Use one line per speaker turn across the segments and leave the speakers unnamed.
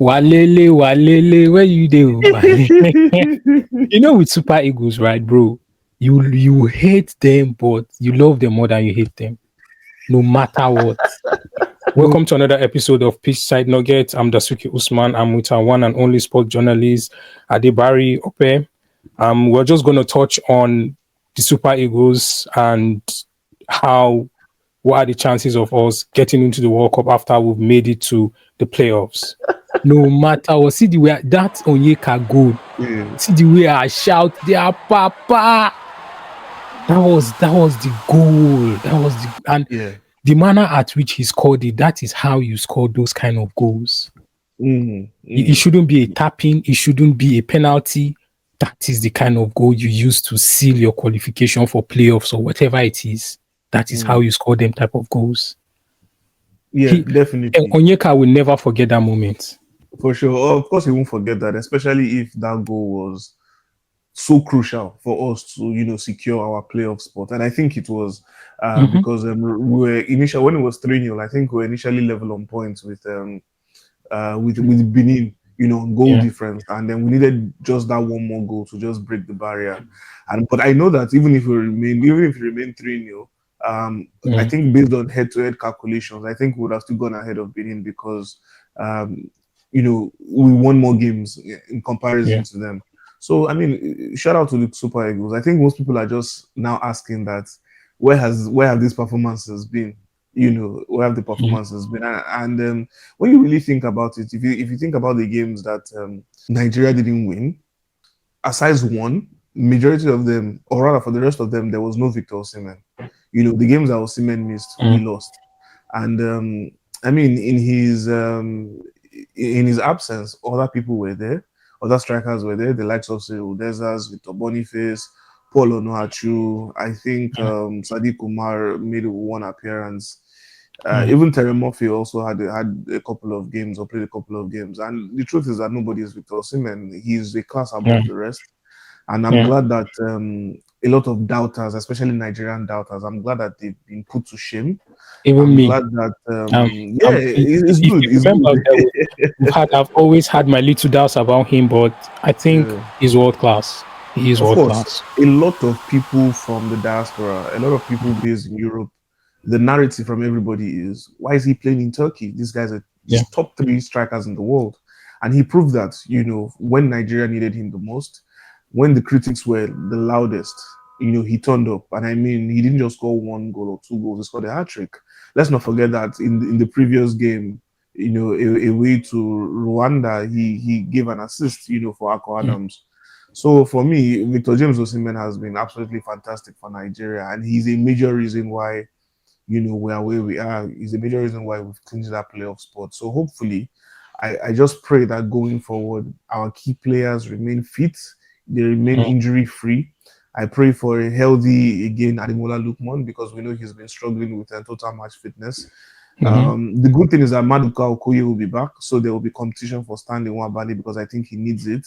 Walele, where you do? You know, with Super Eagles, right, bro? You hate them, but you love them more than you hate them, no matter what. Welcome to another episode of Pitch Side Nuggets. I'm Dasuki Usman. I'm with our one and only sport journalist, Adebari Ope. We're just going to touch on the Super Eagles and what are the chances of us getting into the World Cup after we've made it to the playoffs. No matter what, see the way that Onyeka goal.
Yeah.
See the way I shout, their papa. That was the goal. The manner at which he scored it, that is how you score those kind of goals. It shouldn't be a tapping. It shouldn't be a penalty. That is the kind of goal you use to seal your qualification for playoffs or whatever it is. That is how you score them type of goals.
Yeah, definitely.
Onyeka will never forget that moment.
For sure. Oh, of course, he won't forget that, especially if that goal was so crucial for us to, secure our playoff spot. And I think it was because we were initially, when it was 3-0, I think we were initially level on points with Benin, goal difference. And then we needed just that one more goal to just break the barrier. But I know that even if we remain 3-0, I think based on head-to-head calculations, I think we would have still gone ahead of Benin because, we won more games in comparison to them. So, I mean, shout out to the Super Eagles. I think most people are just now asking that where have these performances been? Where have the performances been? And when you really think about it, if you think about the games that Nigeria didn't win, aside one, majority of them, or rather for the rest of them, there was no Victor Osimhen. The games that Osimhen missed, we lost. And I mean, in his absence, other people were there. Other strikers were there, the likes of Udezas, Victor Boniface, Paul Onuachu. I think Sadiq Umar made one appearance. Even Terry Murphy also had a couple of games or played a couple of games. And the truth is that nobody is Victor Osimhen. He's a class above the rest. And I'm glad that a lot of doubters, especially Nigerian doubters, I'm glad that they've been put to shame.
Even me.
Glad that it's good. It's
good. I've always had my little doubts about him, but I think he's world class. He is world class.
A lot of people from the diaspora, a lot of people based in Europe, the narrative from everybody is, why is he playing in Turkey? These guys are top 3 strikers in the world. And he proved that, when Nigeria needed him the most, when the critics were the loudest, he turned up. And I mean, he didn't just score 1 goal or 2 goals, he scored a hat-trick. Let's not forget that in the previous game, away to Rwanda, he gave an assist, for Ako Adams. So for me, Victor James Osimhen has been absolutely fantastic for Nigeria, and he's a major reason why, we are where we are. He's a major reason why we've clinched that playoff spot. So hopefully, I just pray that going forward, our key players remain fit, they remain injury-free. I pray for a healthy, again, Ademola Lookman, because we know he's been struggling with total match fitness. The good thing is that Maduka Okoye will be back, so there will be competition for Stanley Nwabali because I think he needs it.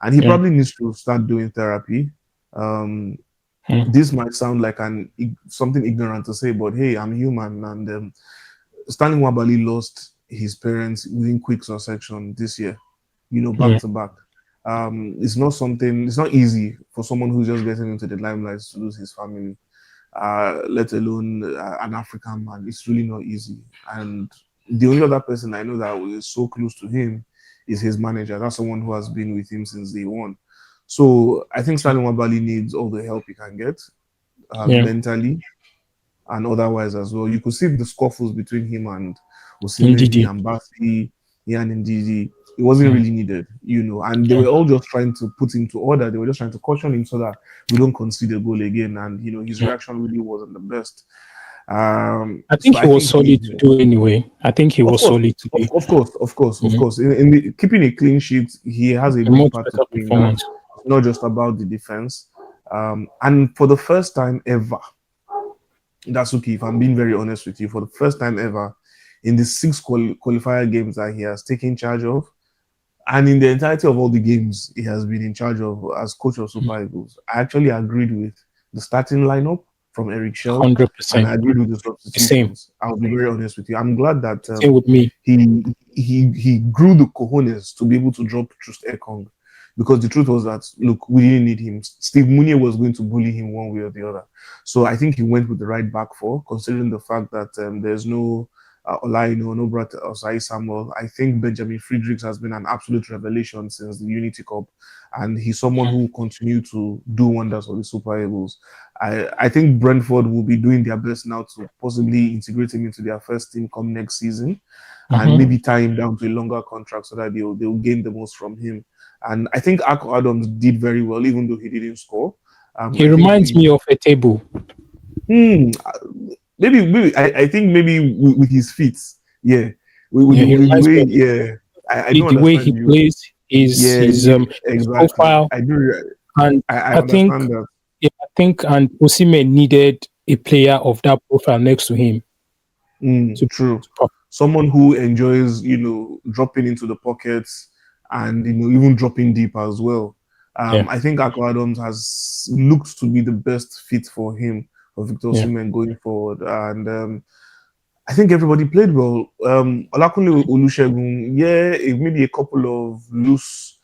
And he probably needs to start doing therapy. This might sound like something ignorant to say, but hey, I'm human. And Stanley Nwabali lost his parents within quick succession this year, back to back. It's not easy for someone who's just getting into the limelight to lose his family, let alone an African man. It's really not easy. And the only other person I know that is so close to him is his manager. That's someone who has been with him since day one. So I think Stanley Nwabali needs all the help he can get, mentally and otherwise as well. You could see the scuffles between him and Osimhen and Basi, and Ndidi. It wasn't really needed, and they were all just trying to put him to order. They were just trying to caution him so that we don't concede a goal again. And, his reaction really wasn't the best.
I think he was solid to do anyway. I think he was solid to do.
Of course. In keeping a clean sheet, he has a big part to play in that. It's not just about the defense. And for the first time ever, Dasuki, if I'm being very honest with you, for the first time ever, in the 6 qualifier games that he has taken charge of, and in the entirety of all the games he has been in charge of as coach of Super Eagles, I actually agreed with the starting lineup. from Eric Shell, and
100%.
I agreed with the
The same.
substitutions. I'll be very honest with you. I'm glad that
Same with me.
he grew the cojones to be able to drop Trust Ekong, because the truth was that, look, we didn't need him. Steve Munier was going to bully him one way or the other. So I think he went with the right back four, considering the fact that there's no Olaino, no Brat Osai Samuel. I think Benjamin Friedrichs has been an absolute revelation since the Unity Cup, and he's someone who will continue to do wonders for the Super Eagles. I think Brentford will be doing their best now to possibly integrate him into their first team come next season, and maybe tie him down to a longer contract so that they'll gain the most from him. And I think Akko Adams did very well, even though he didn't score.
He reminds me of a table.
I think maybe with his feet, yeah.
He reminds me
yeah. I don't
the way
understand
he
you.
plays, his
Exactly.
profile.
I do.
And
I
think,
understand that.
I think, and Osimhen needed a player of that profile next to him.
True. Someone who enjoys, dropping into the pockets and even dropping deep as well. I think Akko Adams has looked to be the best fit for him, for Victor Osimhen going forward, and I think everybody played well. Olakunle Olusegun, maybe a couple of loose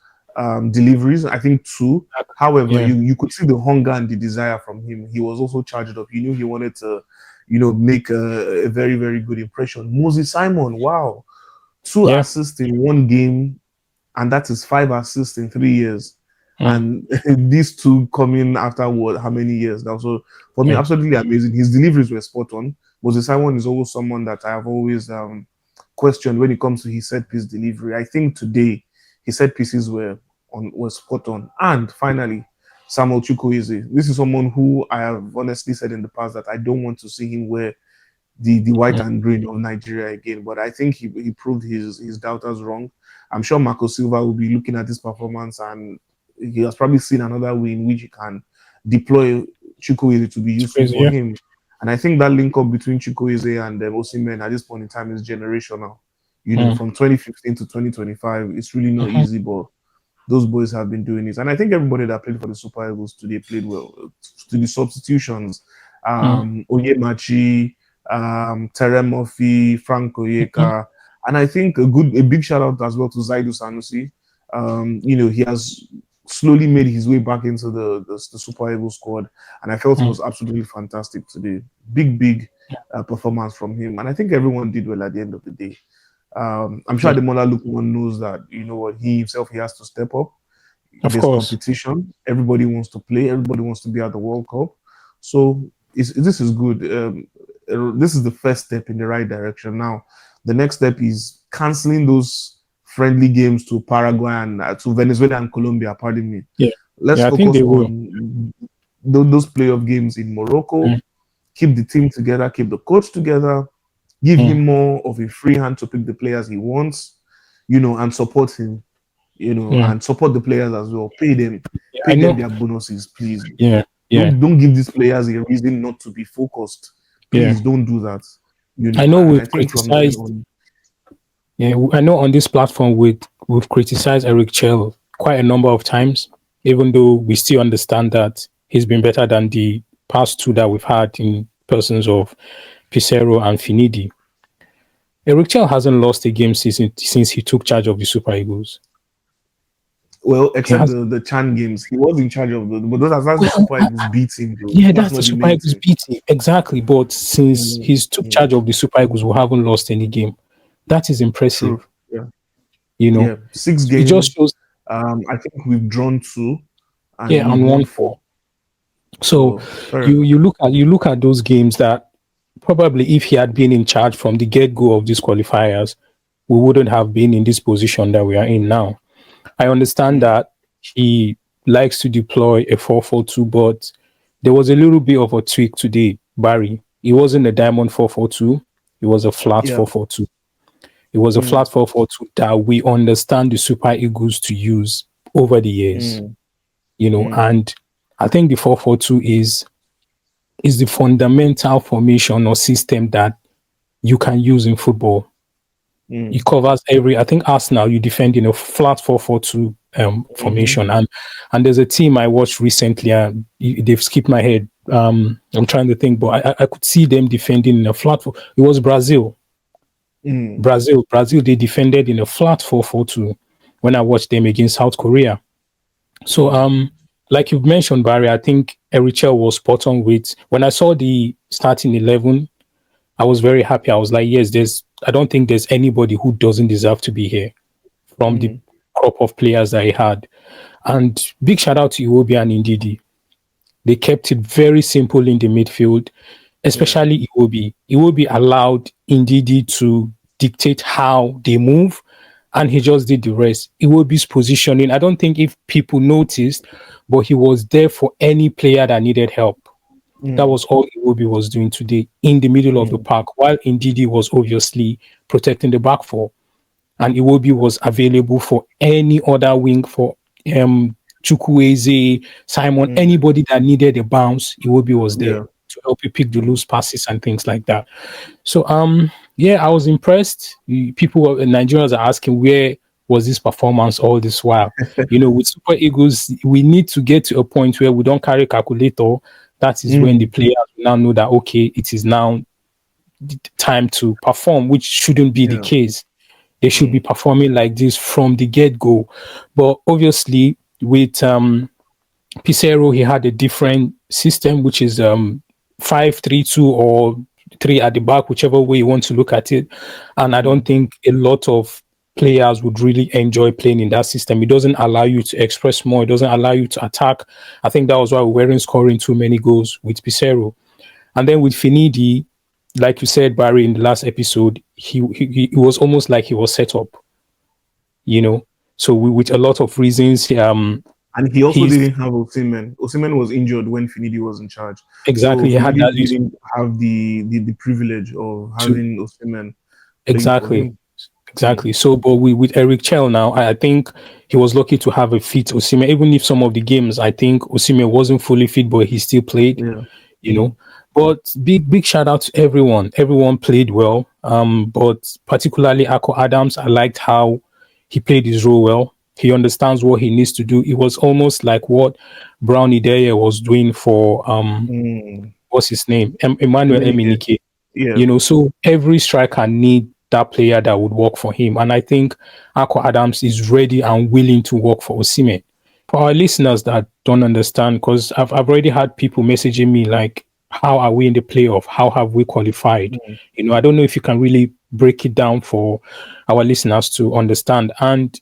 deliveries. I think two. However, you could see the hunger and the desire from him. He was also charged up. He knew he wanted to, make a very, very good impression. Moses Simon, wow, 2 assists in one game, and that is 5 assists in 3 years. And these two coming after how many years? That was, for me, absolutely amazing. His deliveries were spot on. Moses Simon is always someone that I have always questioned when it comes to his set piece delivery. I think today his set pieces were spot on. And finally, Samuel Chukwueze. This is someone who I have honestly said in the past that I don't want to see him wear the white and green of Nigeria again. But I think he proved his doubters wrong. I'm sure Marco Silva will be looking at this performance, and he has probably seen another way in which he can deploy Chukwueze to be useful for him. And I think that link up between Chukwueze and Osimhen at this point in time is generational. From 2015 to 2025, it's really not easy, but those boys have been doing it. And I think everybody that played for the Super Eagles today played well. To the substitutions, Onyemachi, Terem Murphy, Frank Onyeka, and I think a big shout out as well to Zaidu Sanusi. He has slowly made his way back into the Super Eagles squad, and I felt it was absolutely fantastic today. Big performance from him, and I think everyone did well at the end of the day. I'm sure Ademola Lookman knows that he himself has to step up.
Of
There's
course,
competition. Everybody wants to play. Everybody wants to be at the World Cup. So this is good. This is the first step in the right direction. Now, the next step is canceling those friendly games to Paraguay and to Venezuela and Colombia. Pardon me.
Yeah.
Let's focus on those playoff games in Morocco. Keep the team together. Keep the coach together. Give him more of a free hand to pick the players he wants, and support him, and support the players as well. Pay them their bonuses, please. Don't give these players a reason not to be focused. Please don't do that.
I know we've criticized. I know on this platform we've criticized Eric Chell quite a number of times, even though we still understand that he's been better than the past two that we've had in persons of Pissarro and Finidi. Eric Chell hasn't lost a game since he took charge of the Super Eagles.
Well, except the Chan games, he was in charge of but that's the Super Eagles beating.
That's the Super Eagles beating, exactly. But since he's took charge of the Super Eagles, we haven't lost any game. That is impressive.
True. 6 games.
It just shows.
I think we've drawn 2,
and won 4. So you look at those games that probably if he had been in charge from the get-go of these qualifiers, we wouldn't have been in this position that we are in now. I understand that he likes to deploy a 4-4-2, but there was a little bit of a tweak today, Barry. It wasn't a diamond 4-4-2. It was a flat 4-4-2. It was a flat 4-4-2 that we understand the Super Eagles to use over the years. And I think the 4-4-2 is the fundamental formation or system that you can use in football. It covers I think Arsenal, you defend in a flat 4-4-2 formation. And there's a team I watched recently, and they've skipped my head I'm trying to think, but I could see them defending in a flat. It was Brazil. Brazil, they defended in a flat 4-4-2 when I watched them against South Korea. So, like you've mentioned, Barry, I think Erichel was spot on with when I saw the starting 11. I was very happy. I was like, yes, I don't think there's anybody who doesn't deserve to be here from the crop of players that he had. And big shout out to Iwobi and Ndidi. They kept it very simple in the midfield, especially Iwobi. Iwobi allowed Ndidi to dictate how they move, and he just did the rest. Iwobi's positioning, I don't think if people noticed, but he was there for any player that needed help. That was all Iwobi was doing today in the middle of the park, while Ndidi was obviously protecting the back four. And Iwobi was available for any other wing, for Chukwueze, Simon, anybody that needed a bounce, Iwobi was there to help you pick the loose passes and things like that. So, I was impressed. People, Nigerians are asking, where was this performance all this while? With Super Eagles, we need to get to a point where we don't carry calculator. That is when the players now know that, okay, it is now time to perform, which shouldn't be the case. They should be performing like this from the get-go. But obviously, with Pizarro, he had a different system, which is 5-3-2 or 3 at the back, whichever way you want to look at it. And I don't think a lot of players would really enjoy playing in that system. It doesn't allow you to express more. It doesn't allow you to attack. I think that was why we weren't scoring too many goals with Pizarro. And then with Finidi, like you said, Barry, in the last episode, he was almost like he was set up, So with a lot of reasons,
and he also didn't have Osimhen. Osimhen was injured when Finidi was in charge.
Exactly,
so Finidi didn't have the privilege of having Osimhen.
Exactly. So, but with Eric Chell now, I think he was lucky to have a fit Osimhen. Even if some of the games, I think Osimhen wasn't fully fit, but he still played. But big shout out to everyone. Everyone played well. But particularly Ako Adams, I liked how he played his role well. He understands what he needs to do. It was almost like what Brown Ideye was doing for what's his name? Emmanuel Emenike. So every striker need that player that would work for him. And I think Ako Adams is ready and willing to work for Osimhen. For our listeners that don't understand, because I've already had people messaging me like, how are we in the playoff? How have we qualified? I don't know if you can really break it down for our listeners to understand. And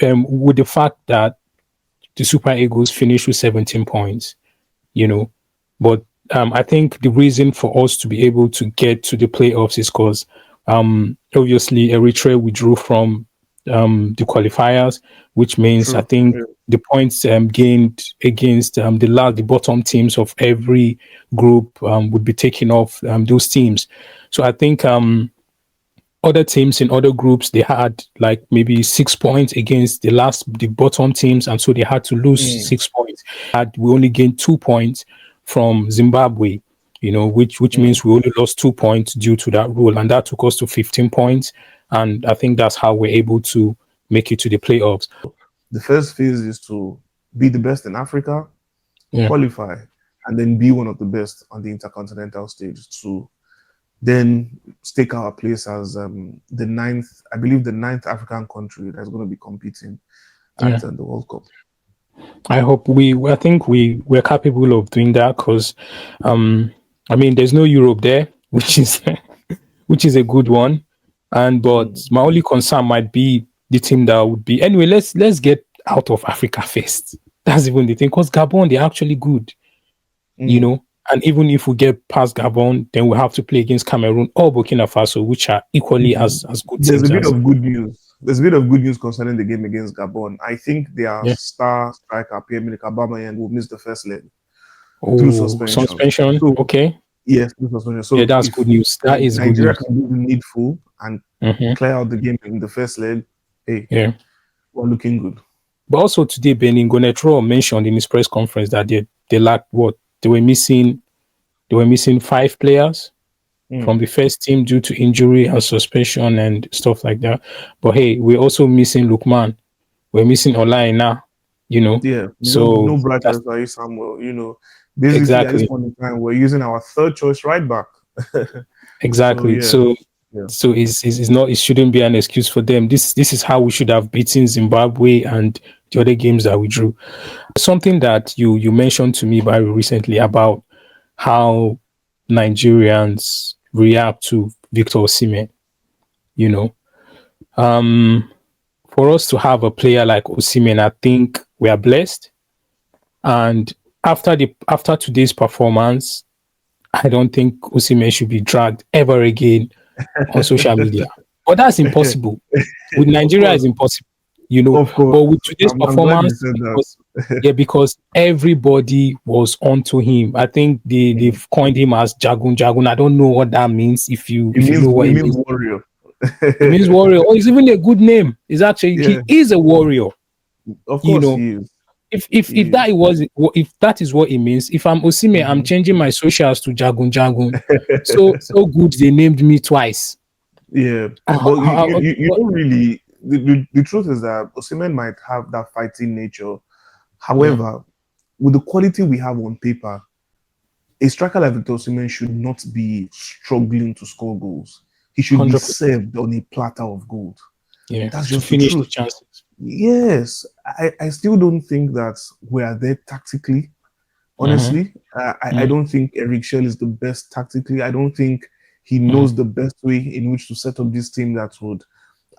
with the fact that the Super Eagles finished with 17 points, but I think the reason for us to be able to get to the playoffs is because obviously Eritrea withdrew from the qualifiers, which means I think the points gained against the bottom teams of every group would be taken off those teams. So I think other teams in other groups, they had like maybe 6 points against the bottom teams, and so they had to lose 6 points. We only gained 2 points from Zimbabwe, which means we only lost 2 points due to that rule, and that took us to 15 points. And I think that's how we're able to make it to the playoffs.
The first phase is to be the best in Africa, qualify, and then be one of the best on the intercontinental stage to then stake our place as the ninth African country that's going to be competing at the World Cup.
I hope I think we're capable of doing that because, there's no Europe there, which is a good one. But my only concern might be the team that would be. Anyway, let's get out of Africa first. That's even the thing, because Gabon, they're actually good, And even if we get past Gabon, then we have to play against Cameroon or Burkina Faso, which are equally as good.
There's a bit of good news. There's a bit of good news concerning the game against Gabon. I think their star striker, Pierre-Emerick Aubameyang, will miss the first leg through suspension.
So, okay.
Yes, through suspension. So
that's good news. That is
Nigeria
good news.
can do the needful and clear out the game in the first leg. We're looking good.
But also today, Benin Gonetro mentioned in his press conference that they lacked what? They were missing 5 players from the first team due to injury and suspension and stuff like that. But hey, we're also missing Lukman. We're missing Olaina,
Yeah.
So
no Bright Samuel, Basically, at this
exactly,
point in time, we're using our third choice right back. So
exactly.
yeah,
So
yeah,
it's not, it shouldn't be an excuse for them. This is how we should have beaten Zimbabwe and the other games that we drew. Something that you mentioned to me very recently about how Nigerians react to Victor Osimhen. You know, um, for us to have a player like Osimhen, I think we are blessed. And after today's performance, I don't think Osimhen should be dragged ever again on social media. But that's impossible. With
of
Nigeria,
course,
it's impossible, you know.
of course.
But with today's
I'm glad you
performance,
said
because
that.
yeah, because everybody was onto him. I think they've coined him as Jagun Jagun. I don't know what that means. If you know what
It
it
means
means,
warrior.
it means warrior. Oh, it's even a good name. It's actually,
Yeah,
he is a warrior.
of
You
course
know,
he is.
if
He is.
if that is what it means, if I'm Osime, I'm
Mhm.
changing my socials to Jagun Jagun. So good they named me twice.
Yeah, but you don't really. The truth is that Osimhen might have that fighting nature.
Yeah,
However, with the quality we have on paper, a striker like Victor Osimhen should not be struggling to score goals. He should be
100%.
served on a platter of gold.
Yeah,
That's
to
just the
finish the
truth.
chances.
Yes, I still don't think that we are there tactically.
Mm-hmm.
Honestly, I don't think Eric Shell is the best tactically. I don't think he
Mm-hmm.
knows the best way in which to set up this team that would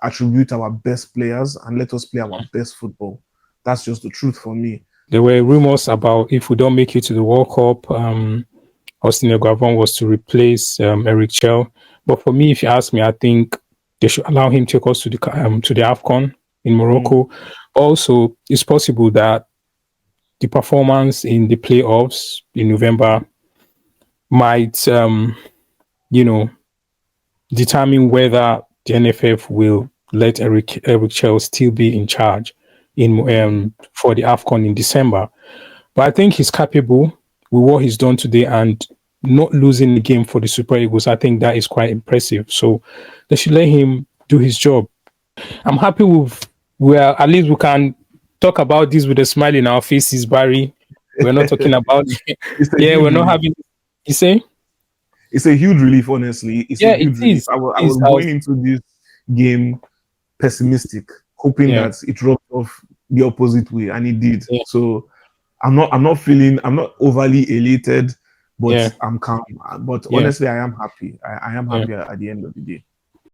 attribute our best players and let us play our best football. That's just the truth for me.
There were rumors about if we don't make it to the World Cup, Austin Eguavoen was to replace Eric Chell. But for me, if you ask me, I think they should allow him to take us to the AFCON in
Mm,
Morocco. Also, it's possible that the performance in the playoffs in November might, you know, determine whether the NFF will let Eric Chell still be in charge in
mm.
for the AFCON in December. But I think he's capable with what he's done today and not losing the game for the Super Eagles. I think that is quite impressive. So they should let him do his job. I'm happy with well, at least we can talk about this with a smile in our faces, Barry. We're not talking about
It's a
yeah,
huge
we're not
relief.
having you say?
It's a huge relief, honestly. It's a
Yeah, it
huge relief.
is.
I
It is.
was going into this game pessimistic, hoping
Yeah,
that it rubbed off the opposite way, and it did.
yeah,
So I'm not overly elated, but
yeah,
I'm calm. But
yeah,
honestly, I am happy. I am
yeah.
happy at the end of the day.